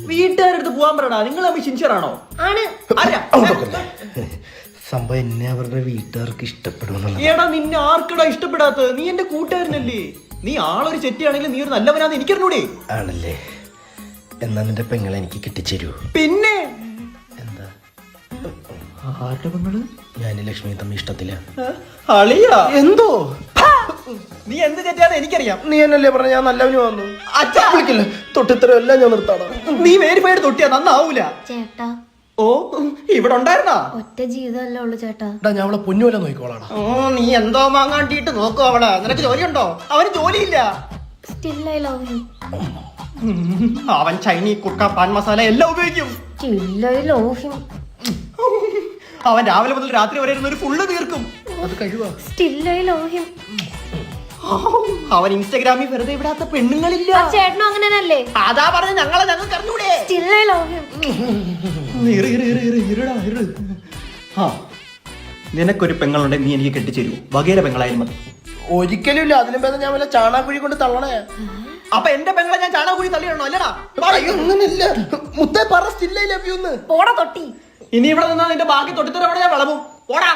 വീട്ടുകാരടുത്ത് പോകാൻ പറയടാ. നിങ്ങൾ തമ്മിൽ സിൻസിയറാണോ? ആണ്. സംഭവം എന്നെ അവരുടെ വീട്ടുകാർക്ക് ഇഷ്ടപ്പെടുമെന്നുള്ള. എടാ നിന്നെ ആർക്കടാ ഇഷ്ടപ്പെടാത്തത്? നീ എന്റെ കൂട്ടുകാരനല്ലേ? നീ ആളൊരു ചെറ്റിയാണെങ്കിലും നീ ഒരു നല്ലവനാന്ന് എനിക്കറിഞ്ഞൂടെ? ആണല്ലേ? എന്നാ നിന്റെ പെങ്ങളെ എനിക്ക് കിട്ടിച്ചേരൂ. പിന്നെ എന്താ? ആരുടെ പെങ്ങള്? ഞാൻ ലക്ഷ്മി തമ്മിൽ ഇഷ്ടത്തില്ല. അളിയാ എന്തോ നീ എന്ത് തെറ്റാന്ന് എനിക്കറിയാം. നീ എന്നല്ലേ പറഞ്ഞ ഞാൻ നല്ലവന് വന്നു. വിളിക്കില്ല തൊട്ടിത്തരം എല്ലാം ഞാൻ നിർത്താടാ. നീ വേരിഫൈഡ് തൊട്ടിയാ നന്നാവൂല ചേട്ടാ. ഓ ഇവിടെ ഉണ്ടായിരുന്നാ? ഒറ്റ ജീവിതമല്ലേ ഉള്ളു ചേട്ടാ. ഞാൻ അവളെ പൊന്നുപോലെ നോക്കിക്കോളാടാ. ഓ നീ എന്തോ മാങ്ങാണ്ടിട്ട് നോക്കോ അവളെ. നിനക്ക് ജോലിയുണ്ടോ? അവന് ജോലിയില്ല. Still I love him. അവൻ ചൈനീ കുർക്ക പാൻ മസാല എല്ലാം ഉപയോഗിക്കും. Still I love him. അവൻ രാവിലെ മുതൽ രാത്രി വരെ ഇരുന്ന് ഒരു ഫുള്ള് തീർക്കും. അത് കഴിവാ. Still I love him. അവൻ ഇൻസ്റ്റാഗ്രാമിൽ വെറുതെ വിടാത്ത പെണ്ണുങ്ങളില്ല. ചേട്ടനും അങ്ങനെയല്ലേ? അതാ പറഞ്ഞ ഞങ്ങൾക്ക് അറിഞ്ഞൂടെ. Still I love him. നിനക്കൊരു പെങ്ങളുണ്ടെ നീ എനിക്ക് കെട്ടിച്ചേരുവോ? വകേര പെങ്ങളായാലും മതി. ഒരിക്കലും ഇല്ല. അതിനും ഭേദം ഞാൻ വല്ല ചാണാക്കുഴി കൊണ്ട് തള്ളണേ. അപ്പൊ എന്റെ പെങ്ങളെ ഞാൻ ചാണകക്കുഴി തള്ളിയിടണോ? അല്ലടാ. അങ്ങനെയല്ല. മുത്തേ പറ സ്റ്റിൽ ഐ ലവ് യു എന്ന്. പോടാ തൊട്ടി. ഇനി ഇവിടെ നിന്നാ നിന്റെ ബാക്കി തൊട്ടിത്തരം അവിടെ ഞാൻ വിളവും. പോടാ.